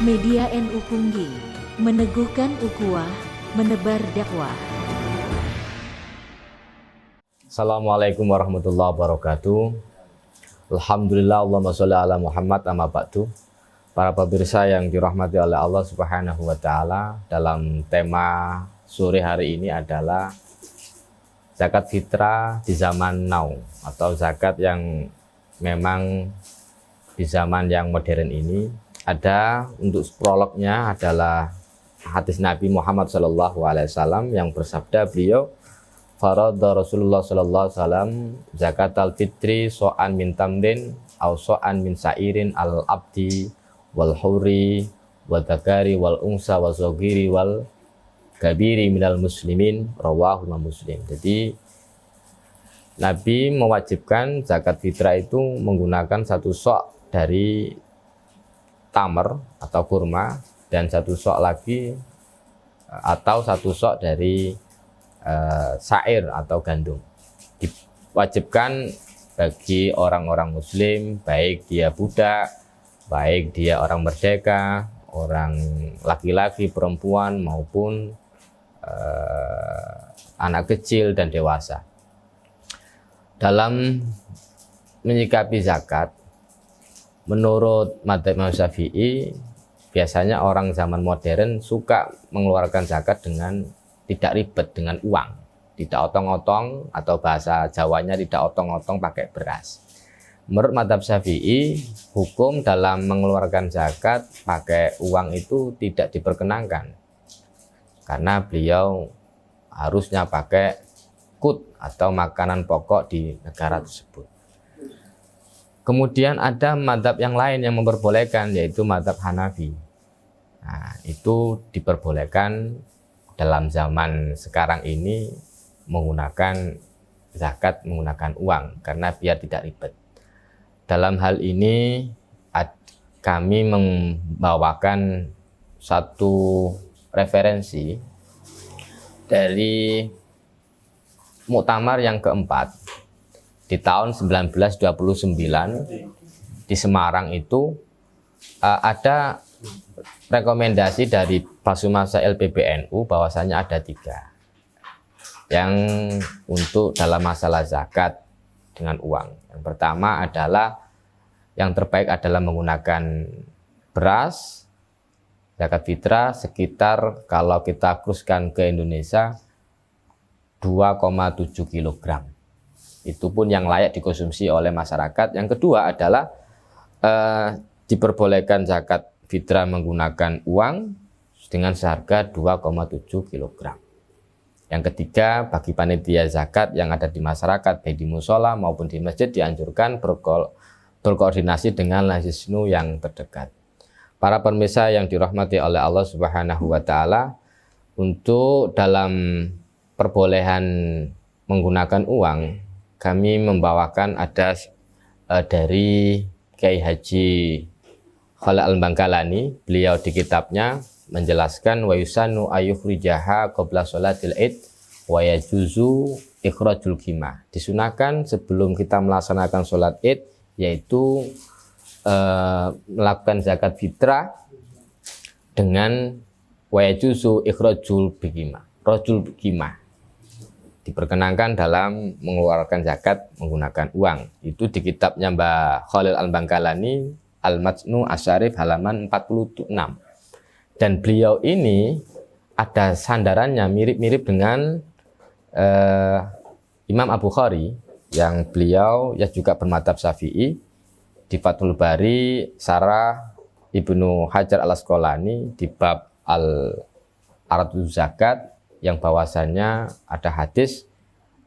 Media NU Punggi, meneguhkan ukhuwah, menebar dakwah. Assalamualaikum warahmatullahi wabarakatuh. Alhamdulillah, Allahumma sholli ala Muhammad, amma ba'du. Para pemirsa yang dirahmati oleh Allah Subhanahu wa Ta'ala, dalam tema sore hari ini adalah zakat fitrah di zaman now, atau zakat yang memang di zaman yang modern ini. Ada untuk prolognya adalah hadis Nabi Muhammad SAW yang bersabda, beliau farada Rasulullah SAW zakatal fitri so'an min tamrin au so'an min sa'irin al abdi wal huri wal dzakari wal unsa wal zogiri wal kabiri minal muslimin, rawahu Muslim. Jadi Nabi mewajibkan zakat fitrah itu menggunakan satu sok dari tamar atau kurma dan satu sok lagi atau satu sok dari syair atau gandum. Diwajibkan bagi orang-orang muslim, baik dia budak, baik dia orang merdeka, orang laki-laki, perempuan maupun anak kecil dan dewasa. Dalam menyikapi zakat, menurut madzhab Imam Syafi'i, biasanya orang zaman modern suka mengeluarkan zakat dengan tidak ribet, dengan uang, tidak otong-otong, atau bahasa Jawanya tidak otong-otong pakai beras. Menurut madzhab Syafi'i, hukum dalam mengeluarkan zakat pakai uang itu tidak diperkenankan, karena beliau harusnya pakai qut atau makanan pokok di negara tersebut. Kemudian ada madzhab yang lain yang memperbolehkan, yaitu madzhab Hanafi. Nah, itu diperbolehkan dalam zaman sekarang ini menggunakan zakat menggunakan uang karena biar tidak ribet. Dalam hal ini kami membawakan satu referensi dari muktamar yang keempat di tahun 1929 di Semarang. Itu ada rekomendasi dari Basumasa LPBNU bahwasanya ada 3 yang untuk dalam masalah zakat dengan uang. Yang pertama adalah yang terbaik adalah menggunakan beras zakat fitrah sekitar, kalau kita kuruskan ke Indonesia, 2,7 kg. Itu pun yang layak dikonsumsi oleh masyarakat. Yang kedua adalah diperbolehkan zakat fitrah menggunakan uang dengan seharga 2,7 kg. Yang ketiga, bagi panitia zakat yang ada di masyarakat, baik di musola maupun di masjid, dianjurkan berkoordinasi dengan Lajisnu yang terdekat. Para pemirsa yang dirahmati oleh Allah Subhanahu wa Ta'ala, untuk dalam perbolehan menggunakan uang, kami membawakan ada dari Kiai Haji Khalil Al-Bangkalani. Beliau di kitabnya menjelaskan wa yusanu ayukhrijaha qabla sholatil id wa yajuzu ikhrajul qimah. Disunahkan sebelum kita melaksanakan sholat id, yaitu melakukan zakat fitrah dengan wa yajuzu ikhrajul qimah. Rajul qimah diperkenankan dalam mengeluarkan zakat menggunakan uang. Itu di kitabnya Mbah Khalil Al-Bangkalani, Al-Majnu' Asy-Syarif halaman 46. Dan beliau ini ada sandarannya mirip-mirip dengan Imam Abu Khari, yang beliau ya juga bermadzhab Syafi'i. Di Fathul Bari Sarah Ibnu Hajar Al-Asqalani di bab Al-Aradul Zakat, yang bahwasannya ada hadis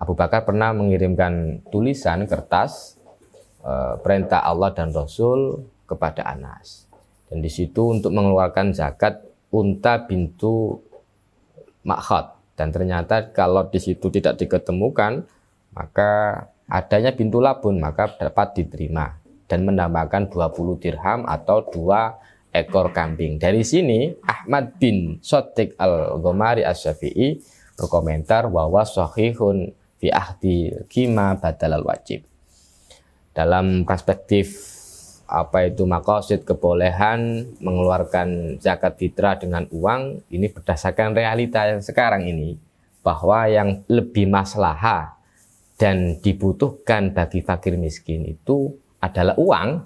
Abu Bakar pernah mengirimkan tulisan kertas perintah Allah dan Rasul kepada Anas, dan di situ untuk mengeluarkan zakat unta bintu Makhad, dan ternyata kalau di situ tidak diketemukan, maka adanya bintu Labun, maka dapat diterima dan menambahkan 20 dirham atau 2 ekor kambing. Dari sini Ahmad bin Shatiq Al-Ghomari Asy-Syafi'i berkomentar bahwa sahihun fi ahdi qima badal al wajib. Dalam perspektif maqasid kebolehan mengeluarkan zakat fitrah dengan uang ini berdasarkan realita yang sekarang ini, bahwa yang lebih maslahah dan dibutuhkan bagi fakir miskin itu adalah uang,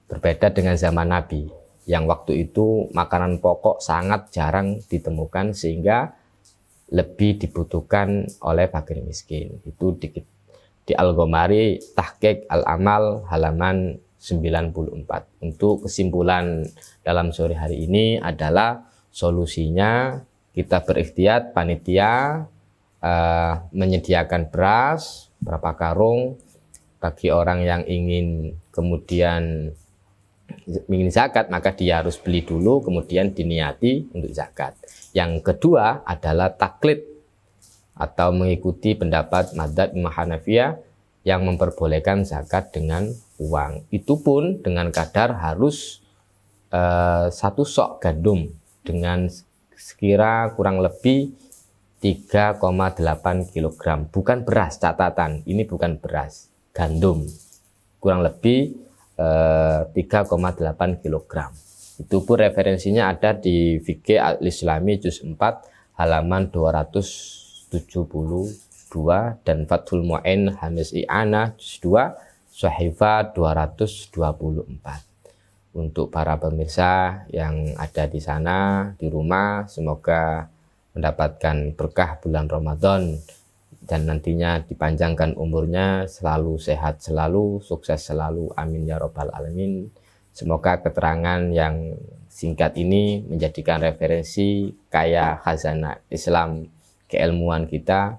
berbeda dengan zaman Nabi yang waktu itu makanan pokok sangat jarang ditemukan sehingga lebih dibutuhkan oleh fakir miskin. Itu di Al-Ghomari Tahqiq Al-Amal halaman 94. Untuk kesimpulan dalam sore hari ini adalah solusinya kita berikhtiar panitia menyediakan beras berapa karung bagi orang yang ingin zakat, maka dia harus beli dulu kemudian diniati untuk zakat. Yang kedua adalah taklid atau mengikuti pendapat madzhab Imam Hanafiyah yang memperbolehkan zakat dengan uang. Itu pun dengan kadar harus 1 sok gandum dengan sekira kurang lebih 3,8 kg. Bukan beras, catatan, ini bukan beras, gandum. Kurang lebih 3,8 kg. Itu pun referensinya ada di Fiqh Al-Islami juz 4 halaman 272 dan Fathul Mu'in Hamis I'anah juz 2 Sahifa 224. Untuk para pemirsa yang ada di sana di rumah, semoga mendapatkan berkah bulan Ramadan dan nantinya dipanjangkan umurnya, selalu sehat selalu, sukses selalu, amin ya robbal alamin. Semoga keterangan yang singkat ini menjadikan referensi kaya khazanah Islam keilmuan kita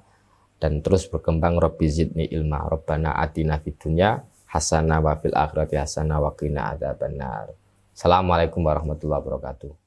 dan terus berkembang. Rabbi zidni ilma, Rabbana atina fid dunya hasanah wa fil akhirati hasanah wa qina adzabannar. Assalamualaikum warahmatullahi wabarakatuh.